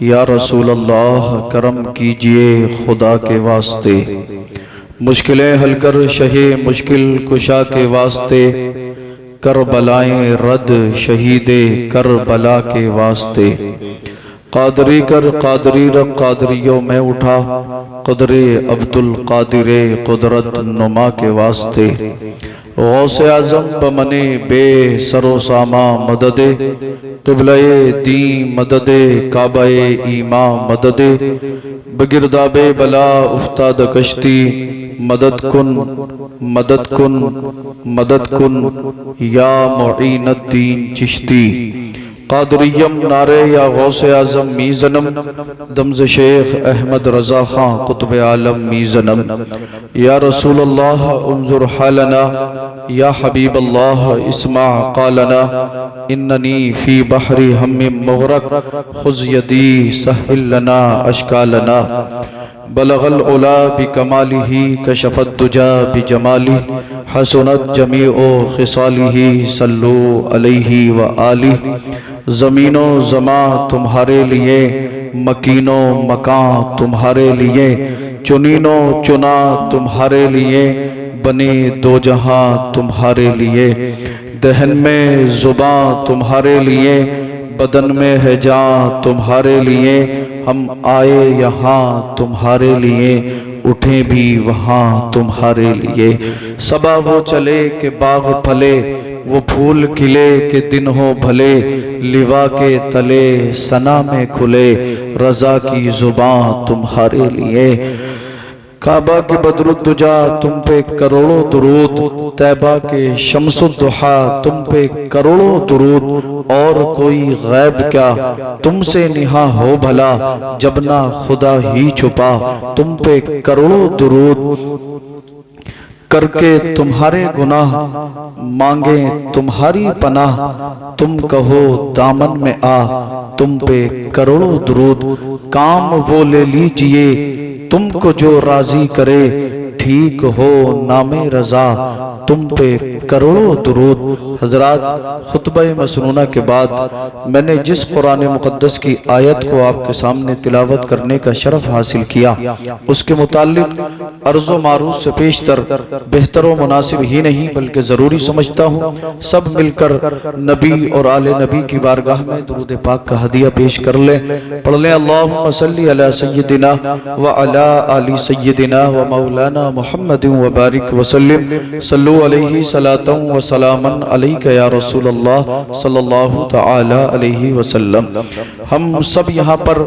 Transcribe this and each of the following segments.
या रसूल अल्लाह करम कीजिए खुदा के वास्ते, मुश्किलें हल कर शहे मुश्किल कुशा के वास्ते, कर बलाएं रद शहीदे कर बला के वास्ते। कादरी कर कादरी रब कादरियों में उठा, कदरे अब्दुल कादिरे कुदरत नुमा के वास्ते। गौसे आजम बमने बे सरो सामा मददे, क़िबले दी मददे काबाए ईमा मददे। बगिरदाबे बला उफ्ताद कश्ती, मदद कुन मदद कुन मदद कुन या मुईनुद्दीन चिश्ती। कादरियम नारे या गौसे आजम मीज़नम, दमज़ शेख अहमद रज़ा खां कुतुब आलम मीज़नम। या रसूल अल्लाह उन्जुर हालना, या हबीब अल्लाह इस्मा कालना। इन्ननी फ़ी बहरी हम्मिम मुग़रक़, खुज़ यदी सहिल लना अश्कालना। बलगल उला बिकमालिही कशफत दुजा बिजमाली, हसनत जमीओ खिसालिही सल्लु अलैहि व आली। ज़मीनो ज़मा तुम्हारे लिए, मकीनो मकां तुम्हारे लिए, चुनीनो चुना तुम्हारे लिए, बने दो जहां तुम्हारे लिए। दहन में ज़ुबां तुम्हारे लिए, बदन में है जान तुम्हारे लिए। हम आए यहाँ तुम्हारे लिए, उठे भी वहाँ तुम्हारे लिए। सबा वो चले के बाग फले, वो फूल खिले के दिन हो भले। लिवा के तले सना में खुले, रज़ा की ज़ुबां तुम्हारे लिए। काबा के बदरुद्दुजा तुम पे करोड़ों दुरूद, तैबा के शम्सुद्दुहा तुम पे करोड़ों दुरूद। और कोई गैब क्या तुमसे निहा हो भला, जब ना खुदा ही छुपा तुम पे करोड़ों दुरूद। करके तुम्हारे गुनाह मांगे तुम्हारी पनाह, तुम कहो दामन में आ तुम पे करोड़ों दुरूद। काम वो ले लीजिए तुमको जो राजी करे, ठीक हो नामे रजा तुम पे करोड़ों दुरूद। हजरात, खुतबा मसनूना के बाद मैंने जिस कुरान मुक़द्दस की आयत को आपके सामने तिलावत करने का शरफ हासिल किया, उसके मुताल्लिक अर्ज़ो मारूफ से पेशतर बेहतर व मुनासिब ही नहीं बल्कि ज़रूरी समझता हूँ सब मिलकर नबी और आले नबी की बारगाह में दुरूद पाक का हदिया पेश कर ले। पढ़ लें अल्लाहुम्मा सल्ली अला सय्यदिना व अला आलि सय्यदिना व मौलाना मुहम्मदिन व बारिक वसल्लिम। सल्लु अलैहि सलातन व सलामन अलैका या रसूल अल्लाह सल्लल्लाहु तआला अलैहि वसल्लम। हम सब यहाँ पर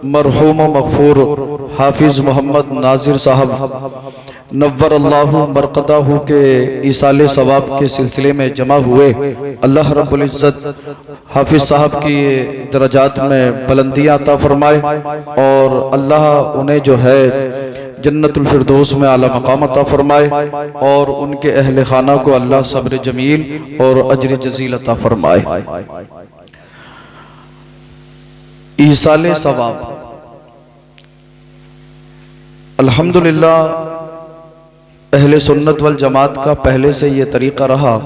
मरहूम मग़फ़ूर हाफिज़ मोहम्मद नाज़िर साहब नव्वर अल्लाहु मरक़दाहु के इसाले सवाब के सिलसिले में जमा हुए। अल्लाह रब्बुल इज़्ज़त हाफिज़ साहब की दरजात में बुलंदियाँ अता फरमाए और अल्लाह उन्हें जो है जन्नतुल फिरदौस में आला मकाम अता फरमाए और उनके अहले खाना को अल्लाह सब्र जमील और अजर जजील अता फरमाए। ईसाले सवाब, अल्हम्दुलिल्लाह अहले सुन्नत वल जमात का पहले से ये तरीक़ा रहा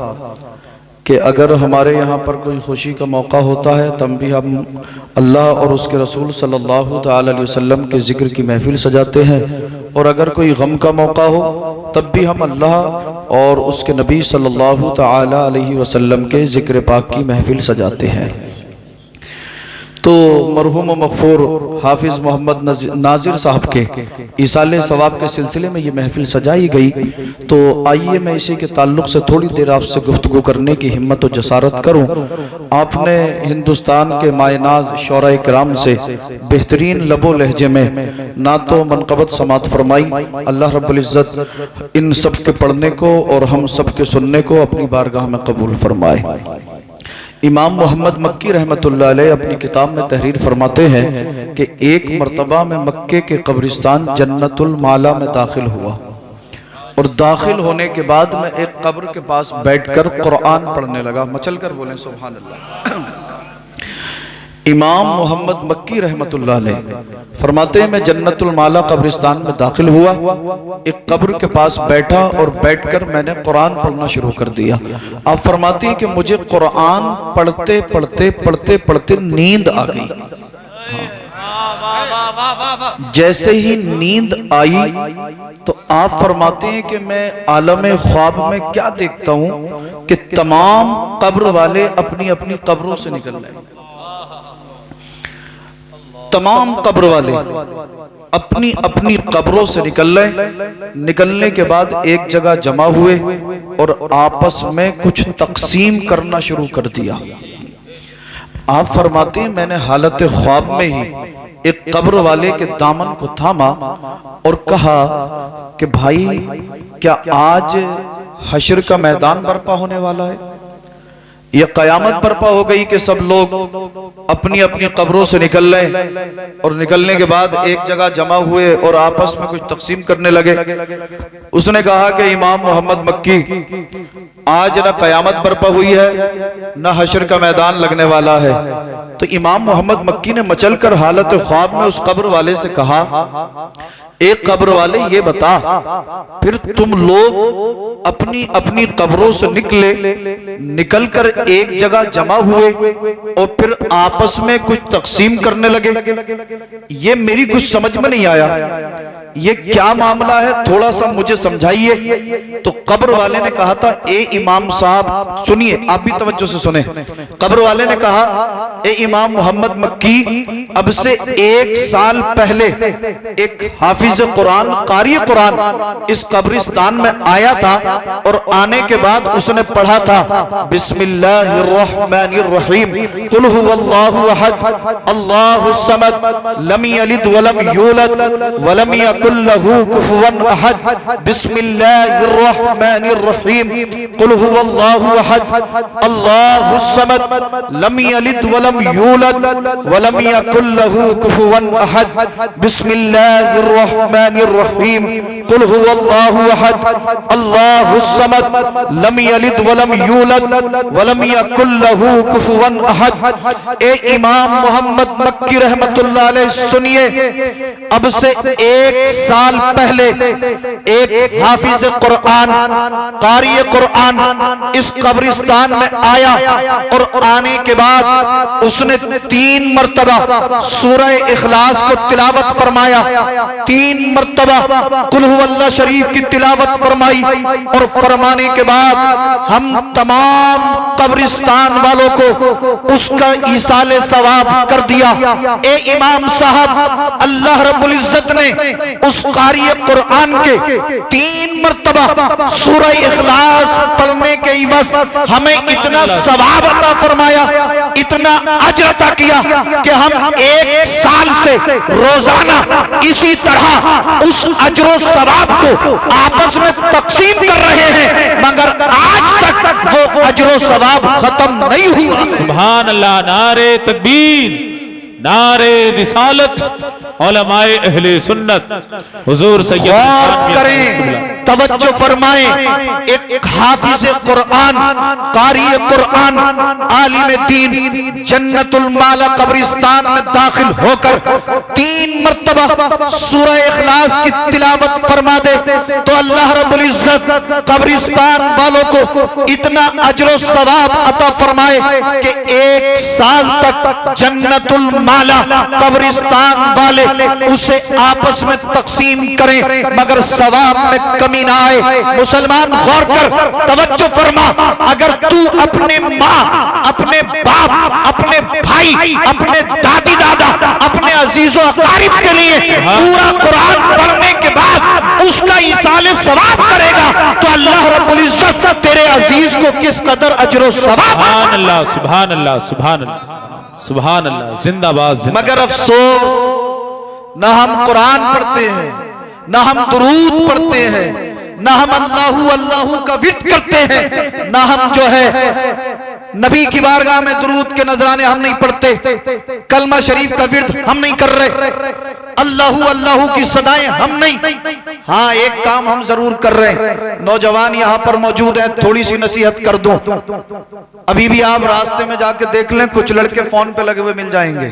कि अगर हमारे यहाँ पर कोई खुशी का मौका होता है तब भी हम अल्लाह और उसके रसूल सल्लल्लाहु तआला अलैहि वसल्लम के ज़िक्र की महफिल सजाते हैं, और अगर कोई गम का मौका हो तब भी हम अल्लाह और उसके नबी सल्लल्लाहु तआला अलैहि वसल्लम के ज़िक्र पाक की महफिल सजाते हैं। तो मरहूम मग़फ़ूर हाफिज़ मोहम्मद नाज़िर साहब के इसाले सवाब के सिलसिले में ये महफिल सजाई गई। तो आइए मैं इसी के ताल्लुक़ से थोड़ी देर आपसे गुफ्तगू करने की हिम्मत और जसारत करूं। आपने हिंदुस्तान के मायनाज शौरा किराम से बेहतरीन लबो लहजे में ना तो मनक़बत समात फरमाई। अल्लाह रब्बुल इज़्ज़त इन सब के पढ़ने को और हम सब के सुनने को अपनी बारगाह में कबूल फरमाए। इमाम मोहम्मद मक्की रहमतुल्लाह अलैह अपनी किताब में तहरीर फरमाते हैं कि एक मरतबा में मक्के के कब्रिस्तान जन्नतुल माला में दाखिल हुआ और दाखिल होने के बाद मैं एक कब्र के पास बैठकर कुरान पढ़ने लगा। मचल कर बोलें सुभान अल्लाह। इमाम मोहम्मद मक्की रहमतुल्लाह अलैह फरमाते हैं मैं जन्नतुल माला कब्रिस्तान में दाखिल हुआ, एक कब्र के पास बैठा और बैठकर मैंने कुरान पढ़ना शुरू कर दिया। आप फरमाती हैं कि मुझे कुरान पढ़ते पढ़ते पढ़ते पढ़ते नींद आ गई। हाँ, जैसे ही नींद आई तो आप फरमाते हैं कि मैं आलम ख्वाब में क्या देखता हूं कि तमाम कब्र वाले अपनी अपनी कब्रों से निकल रहे, तमाम कब्र वाले अपनी अपनी कब्रों से निकल रहे। निकलने के बाद एक जगह जमा हुए और आपस में कुछ तकसीम करना शुरू कर दिया। आप फरमाते हैं मैंने हालत ख्वाब में ही एक कब्र वाले के दामन को थामा और कहा कि भाई क्या आज हश्र का मैदान बर्पा होने वाला है, यह कयामत बर्पा हो गई कि सब लोग अपनी अपनी कब्रों से निकल रहे और निकलने के बाद एक जगह जमा हुए और आपस में कुछ तकसीम करने लगे। उसने कहा कि इमाम मोहम्मद मक्की आज ना कयामत बर्पा हुई है ना हश्र का मैदान लगने वाला है। तो इमाम मोहम्मद मक्की ने मचलकर हालत ख्वाब में उस कब्र वाले से कहा, एक कब्र वाले ये बता फिर तुम लोग अपनी अपनी कब्रों से निकलकर एक जगह जमा हुए और फिर आपस में कुछ तकसीम करने लगे, ये मेरी कुछ समझ में नहीं आया, ये क्या मामला है, थोड़ा सा मुझे समझाइए। तो कब्र वाले ने कहा था, ए इमाम साहब सुनिए, आप भी तवज्जो से सुने। कब्र वाले ने कहा, ए इमाम मोहम्मद मक्की अब से 1 साल पहले एक हाफिज कुरान कारी कुरान इस कब्रिस्तान में आया था और आने के बाद उसने पढ़ा था बिस्मिल्लाहिर्रहमानिर्रहीम कुल हुवल्लाहु अहद अल्लाहुस समद लम यलिद वलम यूलद वलम यकुल लहू कुफुवन अहद बिस्मिल्लाहिर्रहमानिर्रहीम कुल हुवल्लाहु अहद अल्लाहुस समद लम यलिद वलम यूलद वलम यकुल लहू कुफुवन अहद बिस्मिल्लाहिर्रहमानिर्रहीम कुल हुवल्लाहु अहद अल्लाहुस समद लम यलिद वलम यूलद वलम यकुल लहू कुफुवन अहद। ए इमाम मोहम्मद मक्की रहमतुल्लाह अलैह सुनिए, अब से 1 साल पहले एक हाफिज कुरान कारी कुरान इस कब्रिस्तान में आया और आने के बाद उसने 3 मर्तबा सूरह इखलास को तिलावत फरमाया, 3 मर्तबा कुल हुवल्लाह शरीफ की तिलावत फरमाई और फरमाने के बाद हम तमाम कब्रिस्तान वालों को उसका ईसाले सवाब कर दिया। ए इमाम साहब, अल्लाह रब्बुल इज्जत ने उस कारी कुरान के 3 मर्तबा सूरह इखलास पढ़ने के इवज़ हमें इतना सवाब अता फरमाया, इतना अजर अता किया कि हम 1 साल से रोजाना इसी तरह उस अजरो सवाब को आपस में तकसीम कर रहे हैं, मगर आज तक वो अजरो सवाब खत्म नहीं हुआ। सुभान अल्लाह, नारे तकबीर, नारे रिसालत, उलमाए अहले सुन्नत, हुजूर सैयद करें, तवज्जो फरमाएं। एक हाफिज कुरान कारी कुरान आलिम दीन जन्नतुल माला कब्रिस्तान में दाखिल होकर 3 मर्तबा सूरह इखलास की तिलावत फरमा दे तो अल्लाह रब्बुल इज्जत कब्रिस्तान वालों को इतना अजर सवाब अता फरमाए कि 1 साल तक जन्नतुल माला कब्रिस्तान वाले उसे आपस में तकसीम करें मगर सवाब में कमी ना आए। मुसलमान गौर कर, तवज्जो फरमा, अगर तू अपने माँ, अपने बाप, अपने भाई, अपने दादी दादा, अपने अजीजों अकारिब के लिए पूरा कुरान पढ़ने के बाद उसका इसाले सवाब करेगा तो अल्लाह रब्बुल इज्जत तेरे अजीज को किस कदर अजर सवाब। सुभान अल्लाह, सुभान अल्लाह, सुभान अल्लाह, सुभान अल्लाह, जिंदाबाद। मगर अफसोस, न हम कुरान पढ़ते हैं, न हम दुरूद पढ़ते हैं, न हम अल्लाहू अल्लाहू का विर्द करते हैं, न हम जो है नबी की बारगाह में दुरूद के नजराने हम नहीं पढ़ते, कलमा शरीफ का विर्द हम नहीं कर रहे, अल्लाहू अल्लाहू की सदाएं हम नहीं। हाँ, एक काम हम जरूर कर रहे हैं, नौजवान यहाँ पर मौजूद हैं, थोड़ी सी नसीहत कर दूं। अभी भी आप रास्ते में जाके देख लें, कुछ लड़के फोन पे लगे हुए मिल जाएंगे।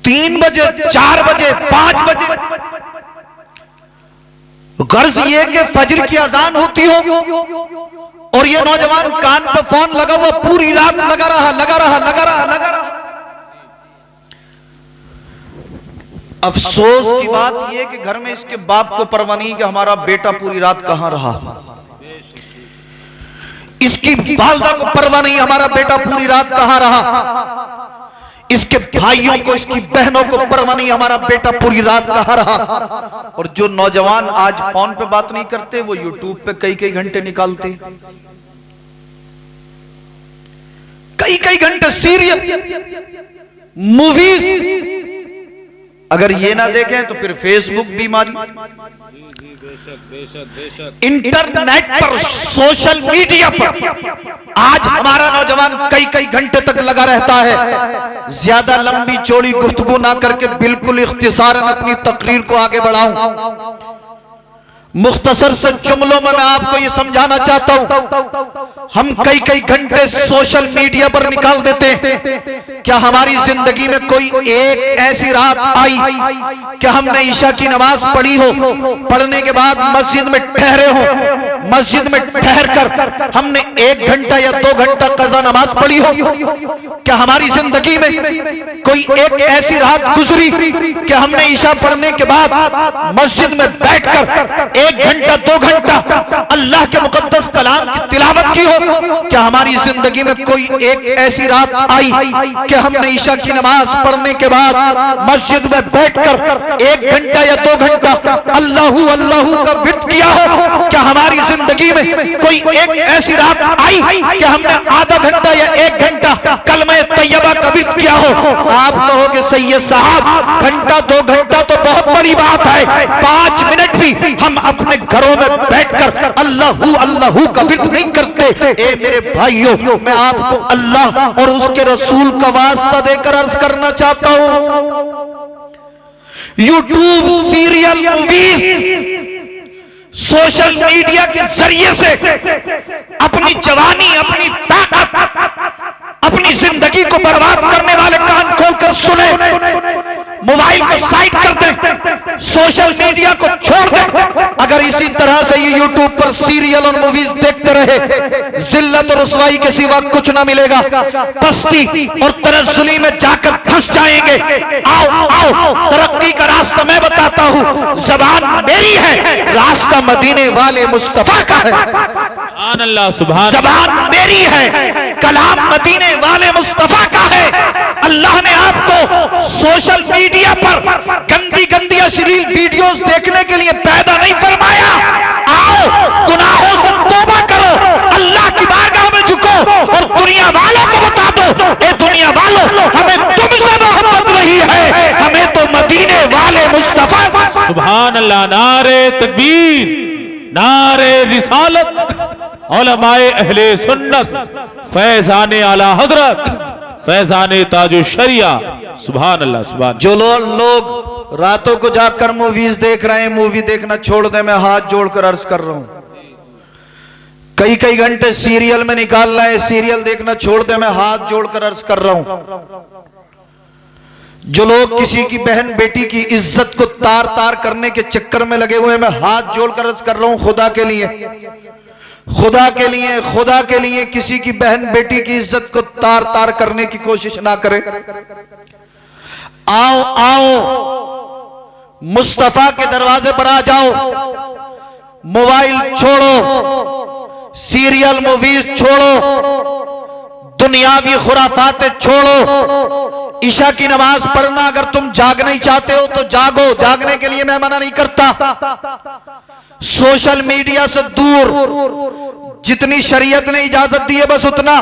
3 बजे, 4 बजे, 5 बजे, गर्ज ये कि फजर की अजान होती हो और ये नौजवान कान पे फोन लगा हुआ पूरी रात लगा रहा। अफसोस की बात यह कि घर में इसके बाप को परवाह नहीं कि हमारा बेटा पूरी रात कहां रहा, इसकी वालदा को परवाह नहीं हमारा बेटा पूरी रात कहां रहा, इसके भाइयों को, इसकी बहनों को परवाह नहीं हमारा बेटा पूरी रात कहां रहा। और जो नौजवान आज फोन पे बात नहीं करते वो यूट्यूब पे कई कई घंटे निकालते, कई कई घंटे सीरियल मूवीज, अगर ये ना देखें तो फिर फेसबुक बीमारी, इंटरनेट पर, सोशल मीडिया पर आज हमारा नौजवान कई कई घंटे तक लगा रहता है। ज्यादा लंबी चौड़ी गुफ्तगू ना करके बिल्कुल इख्तिसारन अपनी तकरीर को आगे बढ़ाऊं। मुख्तसर से जुमलों में मैं आपको ये समझाना चाहता हूं, हम कई कई घंटे सोशल मीडिया पर निकाल देते हैं। क्या हमारी जिंदगी में कोई एक ऐसी रात आई कि हमने ईशा की नमाज पढ़ी हो, पढ़ने के बाद मस्जिद में ठहरे हो, मस्जिद में ठहर कर हमने 1 घंटा या 2 घंटा कज़ा नमाज पढ़ी हो? क्या हमारी जिंदगी में कोई एक ऐसी रात गुजरी कि हमने ईशा पढ़ने के बाद मस्जिद में बैठकर 1 घंटा 2 घंटा अल्लाह के मुकद्दस कलाम की तिलावत की हो? क्या हमारी जिंदगी में कोई एक ऐसी रात आई कि हमने ईशा की नमाज पढ़ने के बाद मस्जिद में बैठकर 1 घंटा या 2 घंटा अल्लाहू अल्लाहू का विर्द किया हो? क्या हमारी जिंदगी में कोई एक ऐसी रात आई कि हमने आधा घंटा या 1 घंटा कलमा तैयबा का विर्द किया हो? आप कहोगे सैयद साहब घंटा 2 घंटा तो बहुत बड़ी बात है, 5 मिनट भी हम अपने घरों में बैठकर अल्लाहू अल्लाहू का विर्द नहीं करते। ए मेरे भाइयों, मैं आपको अल्लाह और उसके रसूल का वास्ता देकर अर्ज करना चाहता हूं, YouTube, serial, movies, social media के जरिए से अपनी जवानी, अपनी ताकत, अपनी जिंदगी को बर्बाद करने वाले कान खोलकर सुने। मोबाइल को साइड कर दें, सोशल मीडिया को छोड़ दें। अगर इसी तरह से ये यूट्यूब पर सीरियल और मूवीज देखते रहे, जिल्लत और रुसवाई के सिवा कुछ ना मिलेगा, पस्ती और तनज़्ज़ुली में जाकर फंस जाएंगे। आओ आओ, तरक्की का रास्ता मैं बताता हूँ, जबान मेरी है, रास्ता मदीने वाले मुस्तफा का है। सुभान अल्लाह, सुभान। जबान मेरी है, कलाम मदीने वाले मुस्तफा का है। अल्लाह ने आपको सोशल मीडिया पर गंदी गंदी अश्लील वीडियोस देखने के लिए पैदा नहीं फरमाया। आओ गुनाहों से तौबा करो, अल्लाह की बारगाह में झुको और दुनिया वालों को बता दो, ए दुनिया वालों, हमें तुमसे मोहब्बत नहीं है, हमें तो मदीने वाले मुस्तफा। सुभान अल्लाह। नारे तकबीर, नारे रिसालत, उलमाए अहले सुन्नत, फैजाने आला हजरत, फैजाने ताजो शरिया। सुभान अल्लाह, सुभान। जो लोग रातों को जाकर मूवीज देख रहे हैं, मूवी देखना छोड़ दे, मैं हाथ जोड़कर अर्ज कर रहा हूं। कई कई घंटे सीरियल में निकाल रहे हैं, सीरियल देखना छोड़ दे, मैं हाथ जोड़कर अर्ज कर रहा हूं। जो लोग किसी की बहन बेटी की इज्जत को तार तार करने के चक्कर में लगे हुए हैं, मैं हाथ जोड़कर अर्ज कर रहा हूं, खुदा के लिए, खुदा के लिए, खुदा के लिए किसी की बहन बेटी की इज्जत को तार तार करने की कोशिश ना करें। आओ आओ, मुस्तफा के दरवाजे पर आ जाओ, मोबाइल छोड़ो, सीरियल मूवीज छोड़ो, दुनियावी खुराफाते छोड़ो। ईशा की नमाज पढ़ना अगर तुम जाग नहीं चाहते हो तो जागो, जागने के लिए मैं मना नहीं करता। सोशल मीडिया से दूर, जितनी शरीयत ने इजाजत दी है बस उतना,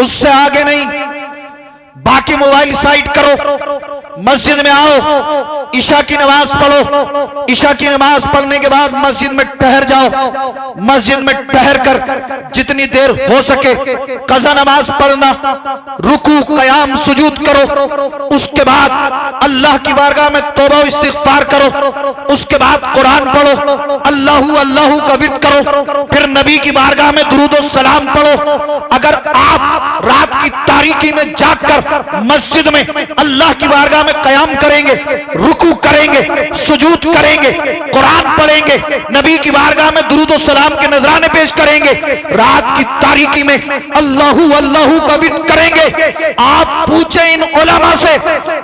उससे आगे नहीं। बाकी मोबाइल साइड करो, मस्जिद में आओ, ईशा की नमाज पढ़ो, ईशा की नमाज पढ़ने के बाद मस्जिद में ठहर जाओ, मस्जिद में ठहर कर जितनी देर हो सके कज़ा नमाज पढ़ना, रुकू क़याम सुजूद करो, उसके बाद अल्लाह की बारगाह में तौबा इस्तिग़फ़ार करो, उसके बाद कुरान पढ़ो, अल्लाहू अल्लाहू का विर्द करो, फिर नबी की बारगाह में दुरूद और सलाम पढ़ो। अगर आप रात की तारीफ तारीकी में जाकर मस्जिद में अल्लाह की बारगाह में कयाम करेंगे, रुकू करेंगे, सुजूद करेंगे, कुरान पढ़ेंगे, नबी की बारगाह में दुरूद और सलाम के नजराने पेश करेंगे, रात की तारीकी में अल्लाहू अल्लाहू का विद करेंगे। आप पूछे इन उलमा से,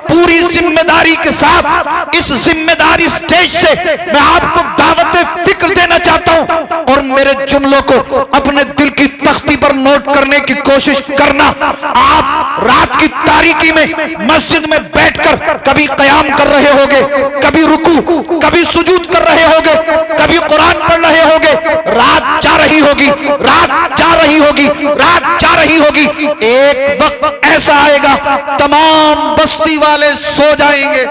पूरी जिम्मेदारी के साथ इस जिम्मेदारी स्टेज से मैं आपको दावत फिक्र देना चाहता हूं और मेरे जुमलों को अपने दिल की तख्ती पर नोट करने की कोशिश करना। आप रात की तारीकी में मस्जिद में बैठकर कभी कयाम कर रहे होगे, कभी रुकू, कभी सुजूद कर रहे होगे, कभी कुरान पढ़ रहे होगे। रात जा रही होगी, रात जा रही होगी, रात जा रही होगी। एक वक्त ऐसा आएगा तमाम बस्ती वाले सो जाएंगे,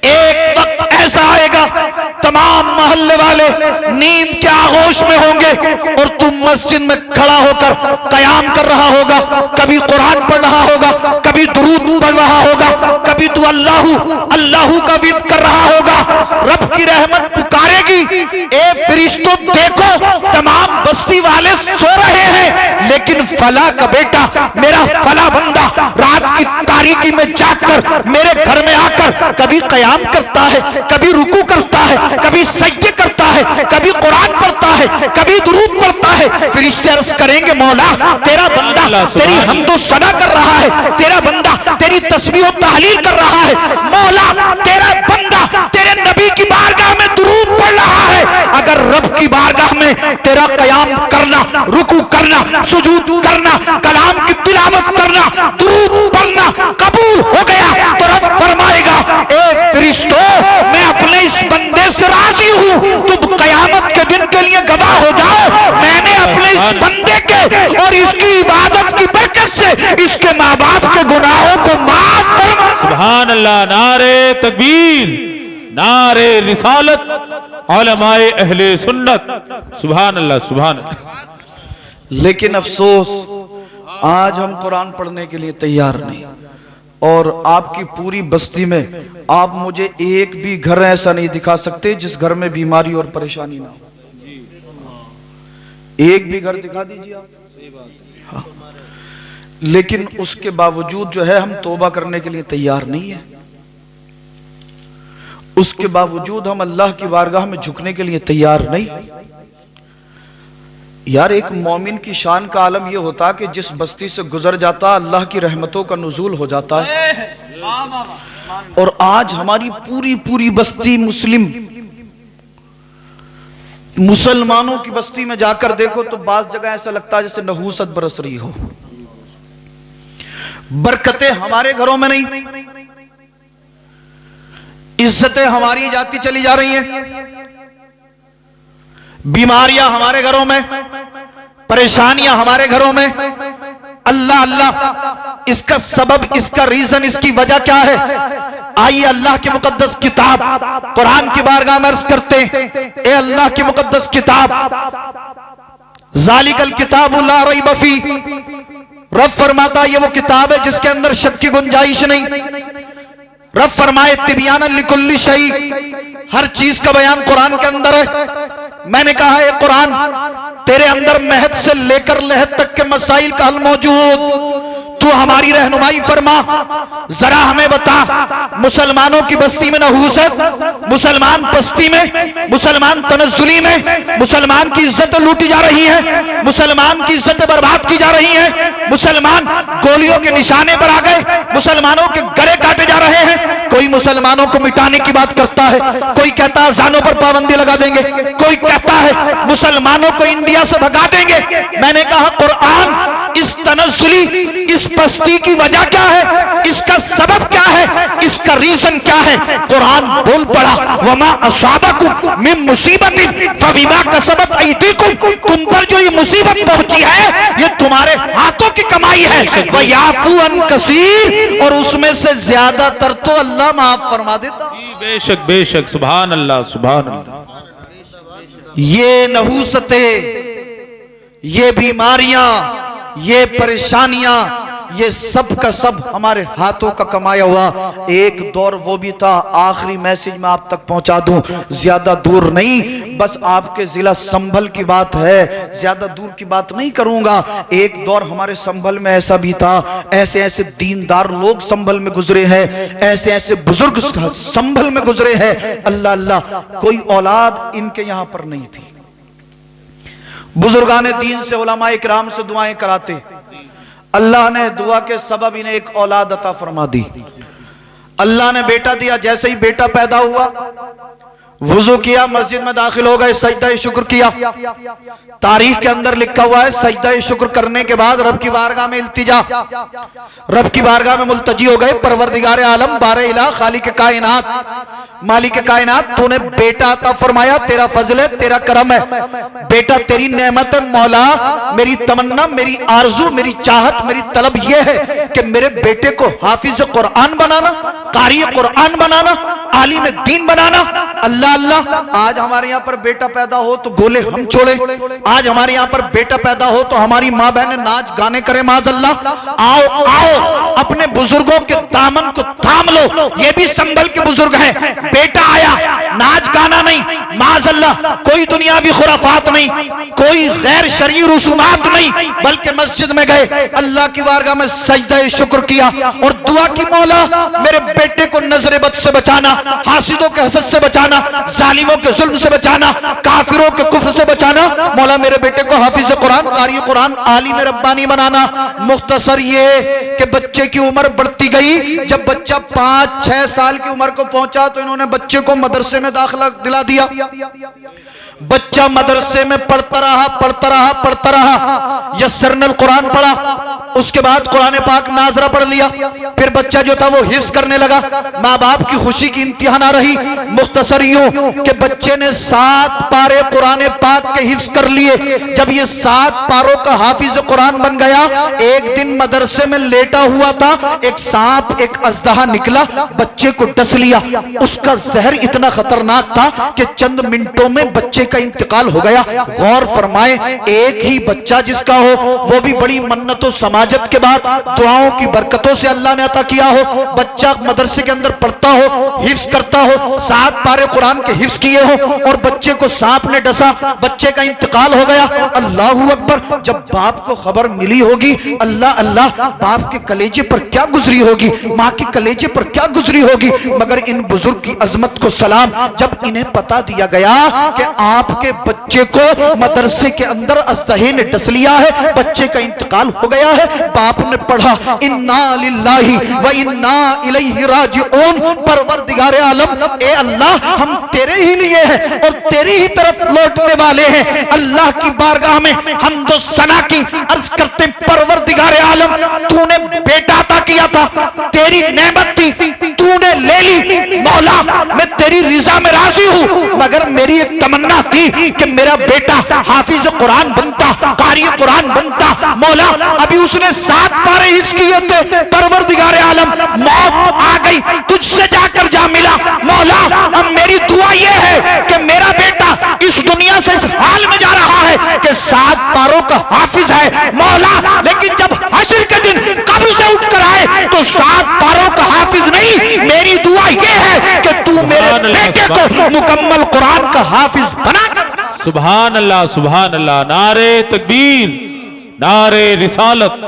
एक वक्त ऐसा आएगा तमाम मोहल्ले वाले नींद के आगोश में होंगे और तुम मस्जिद में खड़ा होकर कयाम कर रहा होगा, कभी कुरान पढ़ रहा होगा, कभी दुरूद पढ़ रहा होगा, कभी तू अल्लाहू अल्लाहू का विद कर रहा होगा। रब की रहमत पुकारेगी, ए फरिश्तों देखो तमाम बस्ती वाले सो रहे हैं, लेकिन फला का बेटा, मेरा फला बंदा रात की तारीकी में जाकर मेरे घर में आकर कभी कयाम करता है, कभी रुकू करता है, कभी सज्जे करता है, कभी कुरान पढ़ता है, कभी दुरूद पढ़ता है। फरिश्ते अर्ज करेंगे मौला तेरा बंदा तेरी हम्दो सना कर रहा है, तेरा बंदा तेरी तस्बीह और तहलील कर रहा है, मौला तेरा बंदा तेरे नबी की बारगाह में दुरूद पढ़ रहा है। अगर रब की बारगाह में तेरा कयाम करना, रुकू करना, सुजूद करना, कलाम की तिलावत करना, दुरूद पढ़ना कबूल हो गया तो रब फरमाएगा, ए फरिश्तों मैं अपने इस बंदे से राजी हूं, तुम कयामत के दिन के लिए गवाह हो जाओ। मैंने अपने इस बंदे के और इसकी इबादत की बरकत से इसके माँ बाप के गुनाहों को माफ फरमा। सुभान अल्लाह, नारे तकबीर, नारे रिसालत, उलमाए अहले सुन्नत, सुभान अल्लाह, सुभान अल्लाह। लेकिन अफसोस आज हम कुरान पढ़ने के लिए तैयार नहीं, और आपकी पूरी बस्ती में आप मुझे एक भी घर ऐसा नहीं दिखा सकते जिस घर में बीमारी और परेशानी ना हो। एक भी घर दिखा दीजिए आप। हाँ। लेकिन उसके बावजूद जो है हम तौबा करने के लिए तैयार नहीं है, उसके बावजूद हम अल्लाह की बारगाह में झुकने के लिए तैयार नहीं। यार एक मोमिन की शान का आलम यह होता कि जिस बस्ती से गुजर जाता अल्लाह की रहमतों का नुज़ूल हो जाता है। और आज हमारी पूरी पूरी बस्ती मुसलमानों की बस्ती में जाकर देखो तो बाज़ जगह ऐसा लगता है जैसे नहूसत बरस रही हो। बरकतें हमारे घरों में नहीं, इज्जतें हमारी जाती चली जा रही हैं, बीमारियां हमारे घरों में, परेशानियां हमारे घरों में। अल्लाह अल्लाह, इसका सबब, इसका रीजन, इसकी वजह क्या है? आइए अल्लाह की मुकद्दस किताब कुरान की बारगाह में अर्ज करते हैं। ए अल्लाह की मुकद्दस किताब, ज़ालिकल किताबु ला रैब फी, रब फरमाता ये वो किताब है जिसके अंदर शक की गुंजाइश नहीं। रब फरमाए तिबियानन लिकुल्ली शै, हर चीज का बयान कुरान के अंदर है। मैंने कहा है कुरान तेरे अंदर महद से लेकर लहद तक के मसाइल का हल मौजूद, तू हमारी रहनुमाई फरमा। जरा हमें बता, मुसलमानों की बस्ती में नहूसत, मुसलमान बस्ती में, मुसलमान तनज़्ज़ुली में मुसलमान की इज्जत लूटी जा रही है, मुसलमान की इज्जत बर्बाद की जा रही है, मुसलमान गोलियों के निशाने पर आ गए, मुसलमानों के गले काटे जा रहे हैं। कोई मुसलमानों को मिटाने की बात करता है, कोई कहता है अज़ानों पर पाबंदी लगा देंगे, कोई कहता है मुसलमानों को इंडिया से भगा देंगे। मैंने कहा कुरान इस तनज़्ज़ुली, इस बस्ती की वजह क्या है, इसका सबब क्या है, इसका रीजन क्या है? कुरान बोल पड़ा, वमा असाबकुम मिन मुसीबतिन फबिमा कसबत अयदीकुम, तुम पर जो ये मुसीबत पहुंची है ये तुम्हारे हाथों की कमाई है। वयाफू अन कसीर, और उसमें से ज्यादातर तो अल्लाह माफ फरमा देता। बेशक बेशक, सुभान अल्लाह, सुभान अल्लाह। ये नहूसतें, ये बीमारियां, ये परेशानियां, ये सब का सब हमारे हाथों का कमाया हुआ। एक दौर वो भी था, आखिरी मैसेज मैं आप तक पहुंचा दूं, ज्यादा दूर नहीं, बस आपके जिला संभल की बात है, ज्यादा दूर की बात नहीं करूंगा। एक दौर हमारे संभल में ऐसा भी था, ऐसे ऐसे दीनदार लोग संभल में गुजरे हैं, ऐसे ऐसे बुजुर्ग संभल में गुजरे हैं, अल्लाह अल्लाह, कोई औलाद इनके यहां पर नहीं थी। बुजुर्गान दीन से, उलमा इकराम से दुआएं कराते, अल्लाह ने दुआ के सबब इन्हें एक औलाद अता फरमा दी। अल्लाह ने बेटा दिया। जैसे ही बेटा पैदा हुआ, वुजू किया, मस्जिद में दाखिल हो गए, सजदा शुक्र किया। तारीख के अंदर लिखा हुआ है, सजदा शुक्र करने के बाद रब की बारगाह में इल्तिजा, रब की बारगाह में मुल्तजी हो गए, परवरदिगार आलम बारे इला खालिक कायनात, मालिक कायनात, तूने बेटा अता फरमाया, तेरा फजल है, तेरा करम है, बेटा तेरी नेमत है मौला। मेरी तमन्ना, मेरी आरजू, मेरी चाहत, मेरी तलब यह है कि मेरे बेटे को हाफिज कुरान बनाना, कारी कुरान बनाना, आलिम दीन बनाना। अल्लाह अल्लाह, आज हमारे यहाँ पर बेटा पैदा हो तो गोले हम छोड़े, आज हमारे यहाँ पर बेटा पैदा हो तो हमारी माँ बहनें नाच गाने करें, माज़अल्लाह। आओ आओ, अपने बुजुर्गों के दामन को थाम लो, ये भी संभल के बुजुर्ग हैं। बेटा आया, नाच गाना नहीं, माज़अल्लाह, कोई दुनियावी खुराफात नहीं, कोई गैर शरई रसूमात नहीं, बल्कि मस्जिद में गए, अल्लाह की बारगाह में सजदा शुक्र किया और दुआ की, मौला मेरे बेटे को नजर बद से बचाना, हासिदों के हसद से बचाना, जालिमों के जुल्म से बचाना, काफिरों के कुफ्र से बचाना। मौला मेरे बेटे को हाफिज कुरान, कारी कुरान, आलिम रब्बानी बनाना। मुख्तसर ये कि बच्चे की उम्र बढ़ती गई, जब बच्चा 5-6 साल की उम्र को पहुंचा तो इन्होंने बच्चे को मदरसे में दाखिला दिला दिया। बच्चा मदरसे में पढ़ता रहा, पढ़ता रहा, पढ़ता रहा, यस्सरनल कुरान पढ़ा, उसके बाद कुरान पाक नाजरा पढ़ लिया, फिर बच्चा जो था वो हिफ्ज करने लगा। माँ बाप की खुशी की इंतहा ना रही। मुख्तसर यूं कि बच्चे ने 7 पारे कुरान पाक के हिफ्ज कर लिए। जब ये 7 पारों का हाफिज कुरान बन गया, एक दिन मदरसे में लेटा हुआ था, एक सांप, एक अजदहा निकला, बच्चे को डस लिया। उसका जहर इतना खतरनाक था कि चंद मिनटों में बच्चे का इंतकाल हो गया। गौर फरमाए, एक ही बच्चा जिसका हो, वो भी बड़ी मन्नतों समाजत के बाद दुआओं की बरकतों से अल्लाह ने अता किया हो। बच्चा मदरसे के अंदर पढ़ता हो, हिफ्ज करता हो, 7 पारे कुरान के हिफ्ज किए हो, और बच्चे को सांप ने डसा, बच्चे का इंतकाल हो गया। अल्लाहू अकबर। जब बाप को खबर मिली होगी, अल्लाह अल्लाह, बाप के कलेजे पर क्या गुजरी होगी, माँ के कलेजे पर क्या गुजरी होगी। मगर इन बुजुर्ग की अजमत को सलाम, जब इन्हें पता दिया गया कि आपके बच्चे को मदरसे के अंदर अजदहे ने डस लिया है, बच्चे का इंतकाल हो गया है, बाप ने पढ़ा, इन्ना लिल्लाहि व इन्ना इलैहि राजिऊन। परवरदिगार आलम, ए अल्लाह, हम तेरे ही लिए हैं और तेरी ही तरफ लौटने वाले हैं। अल्लाह की बारगाह में हम्दो सना की अर्ज करते, परवरदिगार आलम, तूने बेटा अता किया था, तेरी नेमत थी, तूने ले ली। मौला मैं तेरी रिजा में राजी हूँ, मगर मेरी एक तमन्ना थी कि मेरा बेटा हाफिज कुरान बनता, कारी कुरान बनता। मौला अभी उसने 7 पारे हिफ्ज किए थे, परवरदिगार आलम मौत आ गई, तुझसे जाकर जा मिला। मौला अब मेरी दुआ यह है कि मेरा बेटा इस दुनिया से इस हाल में जा रहा है कि 7 पारों का हाफिज है मौला, लेकिन जब हश्र के दिन कब्र से उठकर आए तो 7 पारों का हाफिज नहीं। मेरी दुआ यह है कि तू मेरे बेटे को मुकम्मल कुरान का हाफिज बना कर। सुभान अल्लाह, सुभान अल्लाह। नारे तकबीर, नारे रिसालत,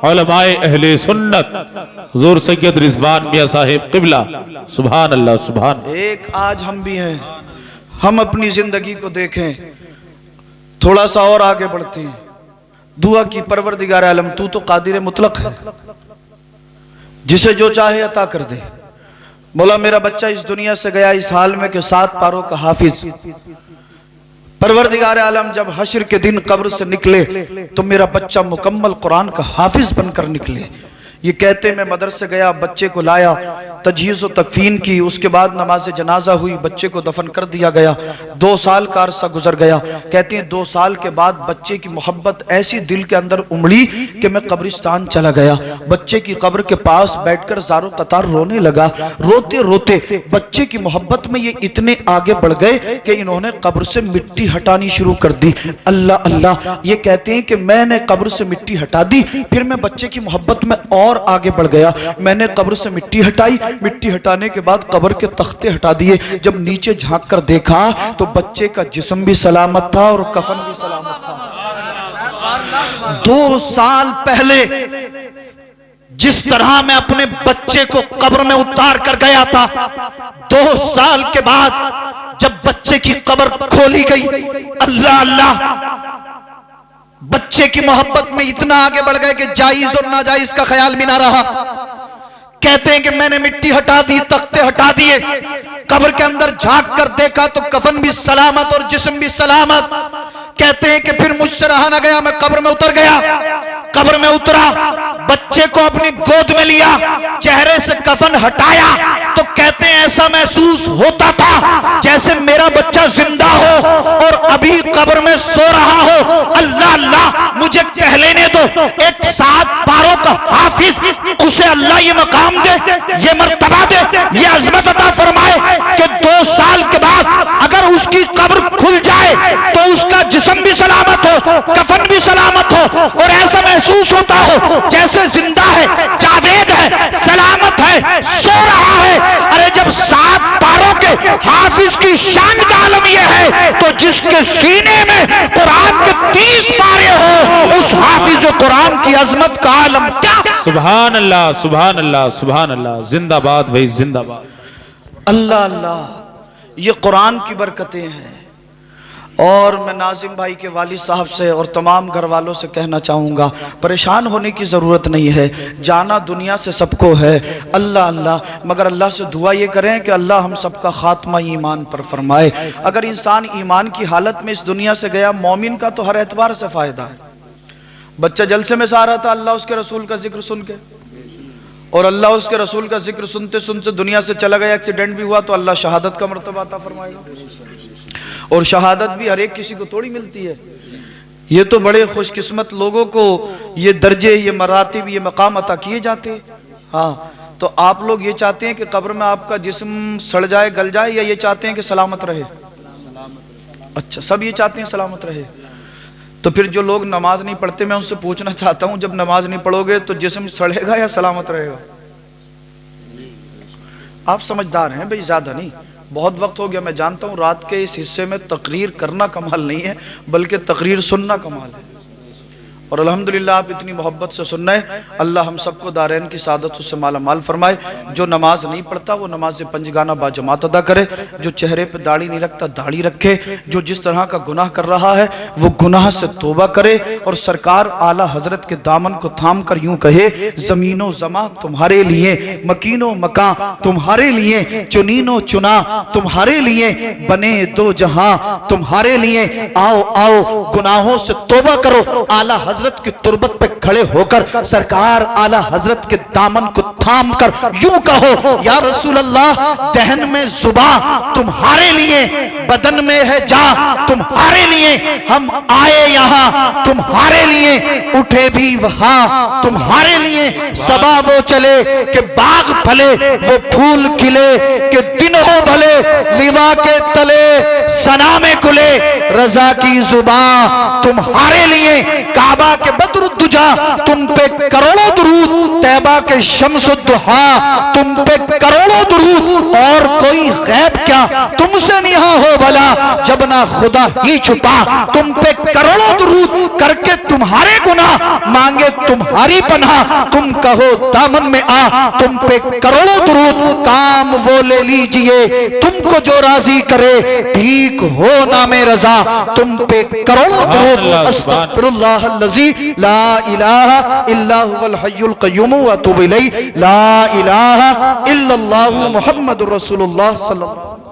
उलमाए अहले सुन्नत, हुजूर सैयद रिजवान मियां साहिब किबला। सुभान अल्लाह, सुभान। एक आज हम भी हैं, हम अपनी जिंदगी को देखें, थोड़ा सा और आगे बढ़ते हैं। दुआ की, परवरदिगार आलम, तू तो कादिर मुतलक है, जिसे जो चाहे अता कर दे। बोला मेरा बच्चा इस दुनिया से गया इस हाल में कि 7 पारों का हाफिज। परवरदिगार आलम जब हश्र के दिन कब्र से निकले तो मेरा बच्चा मुकम्मल कुरान का हाफिज बनकर निकले। ये कहते मैं मदरसे गया, बच्चे को लाया, तजहीज़ व तकफीन की, उसके बाद नमाज जनाजा हुई, बच्चे को दफन कर दिया गया। 2 साल का अरसा गुजर गया। कहते हैं 2 साल के बाद बच्चे की मोहब्बत ऐसी दिल के अंदर उमड़ी कि मैं कब्रिस्तान चला गया। बच्चे की कब्र के पास बैठकर ज़ारो कतार रोने लगा। रोते रोते बच्चे की मोहब्बत में ये इतने आगे बढ़ गए कि इन्होंने कब्र से मिट्टी हटानी शुरू कर दी। अल्लाह अल्लाह, ये कहते हैं कि मैंने कब्र से मिट्टी हटा दी, फिर मैं बच्चे की मोहब्बत में और आगे बढ़ गया। मैंने कब्र से मिट्टी हटाई, मिट्टी हटाने के बाद कब्र के तख्ते हटा दिए। जब नीचे झांक कर देखा तो बच्चे का जिस्म भी सलामत था और कफन भी सलामत था। 2 साल पहले जिस तरह मैं अपने बच्चे को कब्र में उतार कर गया था, 2 साल के बाद जब बच्चे की कब्र खोली गई, अल्लाह अल्लाह, बच्चे की मोहब्बत में इतना आगे बढ़ गए कि जायज और नाजायज का ख्याल भी ना रहा। कहते हैं कि मैंने मिट्टी हटा दी, तख्ते हटा दिए, कब्र के अंदर झांक कर देखा तो कफन भी सलामत और जिस्म भी सलामत। कहते हैं कि फिर मुझसे रहा ना गया, मैं कब्र में उतर गया। कब्र में उतरा, बच्चे को अपनी गोद में लिया, चेहरे से कफन हटाया तो कहते हैं ऐसा महसूस होता था जैसे मेरा बच्चा जिंदा हो और अभी कब्र में सो रहा हो। अल्लाह अल्लाह, मुझे कह लेने दो, एक 7 पारों का हाफिज, उसे अल्लाह ये मकाम दे, ये मर्तबा दे, ये अजमत अता फरमाए कि 2 साल के बाद अगर उसकी कब्र खुल जाए तो उसका जिस्म भी सलामत हो, कफन भी सलामत हो और ऐसा महसूस होता हो जैसे जिंदा है, जावेद है, सलामत है, सो रहा है। अरे जब 7 पारों के हाफिज की शान का आलम यह है तो जिसके सीने में कुरान के 30 पारे हो, उस हाफिज कुरान की अजमत का आलम क्या। सुभान अल्लाह, सुभान अल्लाह, सुभान अल्लाह, जिंदाबाद भाई जिंदाबाद। अल्लाह अल्लाह, ये कुरान की बरकतें हैं। और मैं नाजिम भाई के वालिद साहब से और तमाम घर वालों से कहना चाहूँगा, परेशान होने की ज़रूरत नहीं है, जाना दुनिया से सबको है। अल्लाह अल्लाह, मगर अल्लाह से दुआ ये करें कि अल्लाह हम सबका खात्मा ईमान पर फरमाए। अगर इंसान ईमान की हालत में इस दुनिया से गया, मोमिन का तो हर एतबार से फ़ायदा है। बच्चा जलसे में से आ रहा था अल्लाह उसके रसूल का जिक्र सुन के, और अल्लाह उसके रसूल का जिक्र सुनते सुनते दुनिया से चला गया, एक्सीडेंट भी हुआ तो अल्लाह शहादत का मर्तबा अता फरमाएगा। और शहादत भी हर एक किसी को थोड़ी मिलती है, ये तो बड़े खुशकिस्मत लोगों को ये दर्जे, ये मरातिब, ये मकाम अता किए जाते हैं। हाँ, तो आप लोग ये चाहते हैं कि कब्र में आपका जिस्म सड़ जाए, गल जाए, या ये चाहते हैं कि सलामत रहे? अच्छा, सब ये चाहते हैं सलामत रहे। तो फिर जो लोग नमाज नहीं पढ़ते, मैं उनसे पूछना चाहता हूं, जब नमाज नहीं पढ़ोगे तो जिस्म सड़ेगा या सलामत रहेगा? आप समझदार हैं भाई, ज्यादा नहीं, बहुत वक्त हो गया। मैं जानता हूँ रात के इस हिस्से में तकरीर करना कमाल नहीं है, बल्कि तकरीर सुनना कमाल है। और अल्हम्दुलिल्लाह आप इतनी मोहब्बत से सुन रहे हैं। अल्लाह हम सबको दारैन की सादत से माला माल फरमाए। जो नमाज नहीं पढ़ता वो नमाज पंजगाना बाजमात अदा करे, जो चेहरे पे दाढ़ी नहीं रखता दाढ़ी रखे, जो जिस तरह का गुनाह कर रहा है वो गुनाह से तौबा करे। और सरकार आला हजरत के दामन को थाम कर यूं कहे, जमीनो जमा तुम्हारे लिए, मकीनो मकां तुम्हारे लिए, चुनीनो चुना तुम्हारे लिए, बने दो जहां तुम्हारे लिए। आओ आओ गुनाहों से तौबा करो, आला हजरत की तुरबत पे खड़े होकर सरकार आला हजरत के दामन को थाम कर यूं कहो, या रसूल अल्लाह, दहन में जुबा तुम्हारे लिए, बदन में है जा तुम्हारे लिए, हम आए यहाँ तुम्हारे लिए, उठे भी वहां तुम्हारे लिए। सबा वो चले कि बाग फले, वो फूल खिले कि दिन हो भले, लिवा के तले सना में कुले, रजा की जुबा तुम्हारे लिए, काबा के बद्रुद्दुजा तुम पे करोड़ों दुरूद, तैबा के शम्सुद्दुहा तुम पे करोड़ों दुरूद, और कोई गैब क्या तुमसे निहा हो भला, जब ना खुदा ही छुपा तुम पे करोड़ों दुरूद, करके तुम्हारे गुनाह मांगे तुम्हारी पनाह, तुम कहो दामन में आ तुम पे करोड़ों दुरूद, काम वो ले लीजिए तुमको जो राजी करे, ठीक हो नामे रजा तुम पे करोड़ों दुरूद। अस्तगफिरुल्लाह अल्लज़ी ला इलाहा इल्ला हुवल हय्युल क़य्यूम व अतूबु इलैहि, ला इलाहा इल्लल्लाहु मुहम्मदुर रसूलुल्लाह सल्लल्लाहु